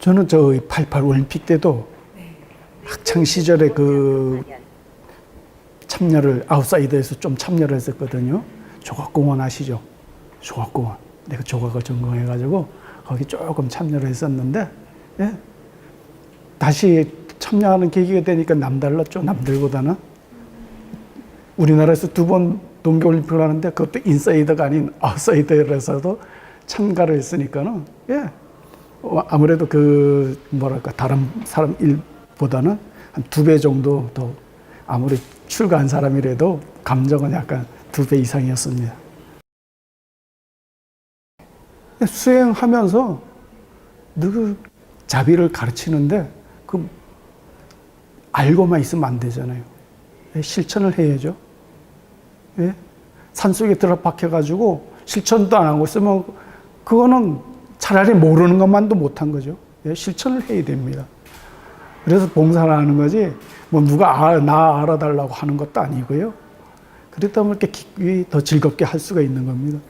저는 저 88 올림픽 때도 학창 시절에 그 참여를 아웃사이더에서 좀 참여를 했었거든요. 조각공원 아시죠? 조각공원. 내가 조각을 전공해가지고 거기 조금 참여를 했었는데, 예. 다시 참여하는 계기가 되니까 남달랐죠. 남들보다는. 우리나라에서 2번 동계올림픽을 하는데 그것도 인사이더가 아닌 아웃사이더에서도 참가를 했으니까는, 예. 아무래도 그 뭐랄까 다른 사람 일보다는 한 2배 정도 더, 아무리 출가한 사람이라도 감정은 약간 2배 이상이었습니다. 수행하면서 늘 자비를 가르치는데 그 알고만 있으면 안 되잖아요. 실천을 해야죠. 예? 산속에 들어박혀가지고 실천도 안 하고 있으면 그거는 차라리 모르는 것만도 못한 거죠. 예? 실천을 해야 됩니다. 그래서 봉사를 하는 거지 뭐 누가 나 알아달라고 하는 것도 아니고요. 그랬다 보면 이렇게 더 즐겁게 할 수가 있는 겁니다.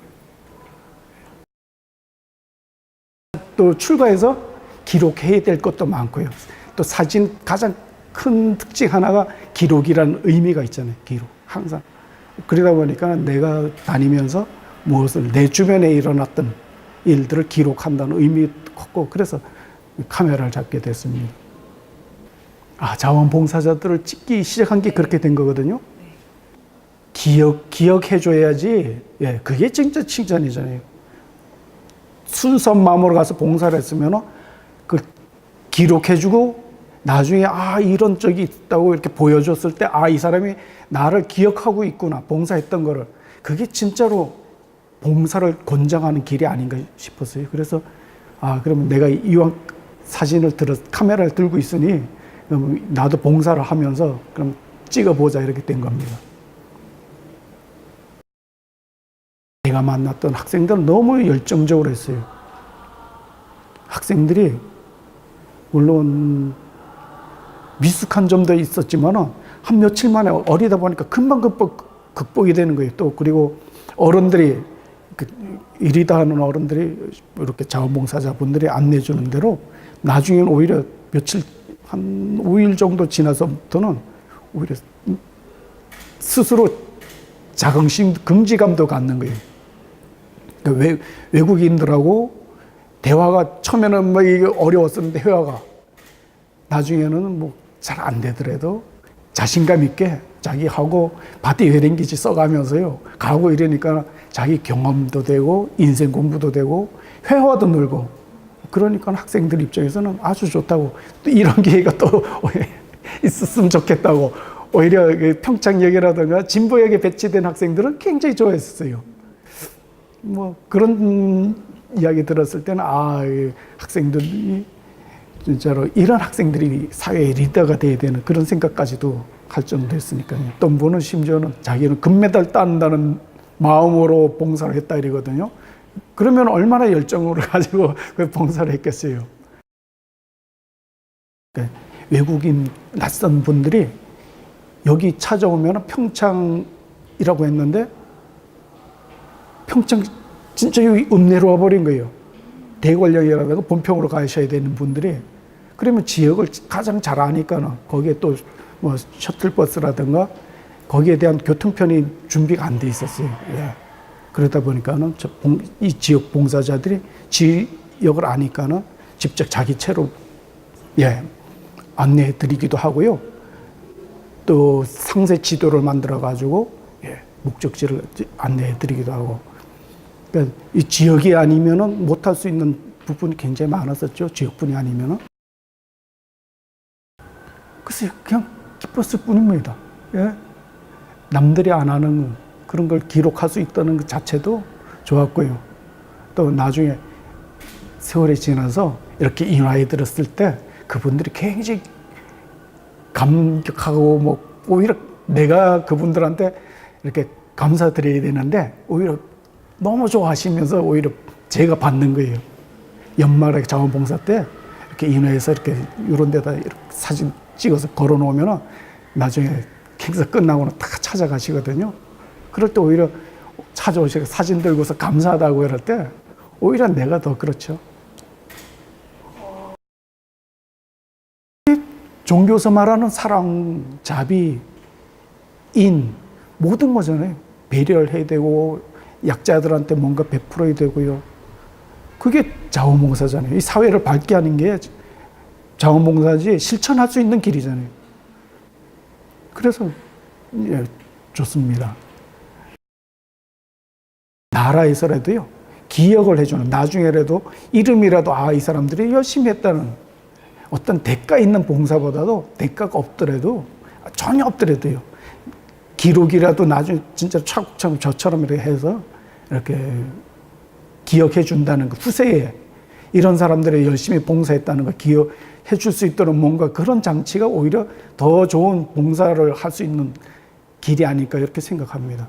또 출가해서 기록해야 될 것도 많고요. 또 사진 가장 큰 특징 하나가 기록이라는 의미가 있잖아요. 기록. 항상. 그러다 보니까 내가 다니면서 무엇을 내 주변에 일어났던 일들을 기록한다는 의미가 컸고, 그래서 카메라를 잡게 됐습니다. 자원봉사자들을 찍기 시작한 게 그렇게 된 거거든요. 기억해줘야지. 예, 그게 진짜 칭찬이잖아요. 순수한 마음으로 가서 봉사를 했으면 그 기록해주고 나중에 이런 적이 있다고 이렇게 보여줬을 때 이 사람이 나를 기억하고 있구나, 봉사했던 거를. 그게 진짜로 봉사를 권장하는 길이 아닌가 싶었어요. 그래서 그러면 내가 이왕 카메라를 들고 있으니 그럼 나도 봉사를 하면서 그럼 찍어보자, 이렇게 된 겁니다. 제가 만났던 학생들은 너무 열정적으로 했어요. 학생들이 물론 미숙한 점도 있었지만 한 며칠 만에 어리다 보니까 금방 극복이 되는 거예요. 또 그리고 어른들이 이리다 하는 어른들이 이렇게 자원봉사자분들이 안내주는 대로 나중에는 오히려 한 5일 정도 지나서부터는 오히려 스스로 자긍심, 긍지감도 갖는 거예요. 그러니까 외국인들하고 대화가 처음에는 이게 어려웠었는데 회화가 나중에는 잘 안 되더라도 자신감 있게 자기하고 바디 웨랭기지 써가면서요 가고 이러니까 자기 경험도 되고 인생 공부도 되고 회화도 늘고, 그러니까 학생들 입장에서는 아주 좋다고, 또 이런 기회가 또 있었으면 좋겠다고, 오히려 평창역이라든가 진보역에 배치된 학생들은 굉장히 좋아했었어요. 그런 이야기 들었을 때는 학생들이 진짜로 이런 학생들이 사회의 리더가 돼야 되는 그런 생각까지도 할 정도 했으니까요. 또 한 분은 심지어는 자기는 금메달 딴다는 마음으로 봉사를 했다 이러거든요. 그러면 얼마나 열정으로 가지고 그 봉사를 했겠어요. 그러니까 외국인 낯선 분들이 여기 찾아오면 평창이라고 했는데 평창 진짜 여기 읍내로 와버린 거예요. 대관령이라든가 본평으로 가셔야 되는 분들이, 그러면 지역을 가장 잘 아니까는 거기에 또 셔틀버스라든가 거기에 대한 교통편이 준비가 안 돼 있었어요. 예. 그러다 보니까는 이 지역 봉사자들이 지역을 아니까는 직접 자기 차로 안내해 드리기도 하고요. 또 상세 지도를 만들어 가지고 목적지를 안내해 드리기도 하고. 그러니까 이 지역이 아니면은 못할 수 있는 부분이 굉장히 많았었죠. 지역분이 아니면은. 글쎄요, 그냥 기뻤을 뿐입니다. 예? 남들이 안 하는 그런 걸 기록할 수 있다는 것 자체도 좋았고요. 또 나중에 세월이 지나서 이렇게 인화에 들었을 때 그분들이 굉장히 감격하고 오히려 내가 그분들한테 이렇게 감사드려야 되는데 오히려 너무 좋아하시면서 오히려 제가 받는 거예요. 연말에 자원봉사 때 이렇게 인화해서 이렇게 이런 데다 이렇게 사진 찍어서 걸어 놓으면 나중에 행사 끝나고는 다 찾아가시거든요. 그럴 때 오히려 찾아오시고 사진 들고서 감사하다고 이럴 때 오히려 내가 더 그렇죠. 종교에서 말하는 사랑, 자비, 인, 모든 거잖아요. 배려를 해야 되고, 약자들한테 뭔가 베풀어야 되고요. 그게 자원봉사잖아요. 이 사회를 밝게 하는 게 자원봉사지 실천할 수 있는 길이잖아요. 그래서, 예, 좋습니다. 나라에서라도요, 기억을 해주는, 나중에라도 이름이라도, 아, 이 사람들이 열심히 했다는 어떤 대가 있는 봉사보다도 대가가 없더라도, 전혀 없더라도요, 기록이라도 나중에 진짜 차곡차곡 저처럼 이렇게 해서 이렇게 기억해 준다는 거, 후세에 이런 사람들이 열심히 봉사했다는 걸 기억해 줄 수 있도록 뭔가 그런 장치가 오히려 더 좋은 봉사를 할 수 있는 길이 아닐까 이렇게 생각합니다.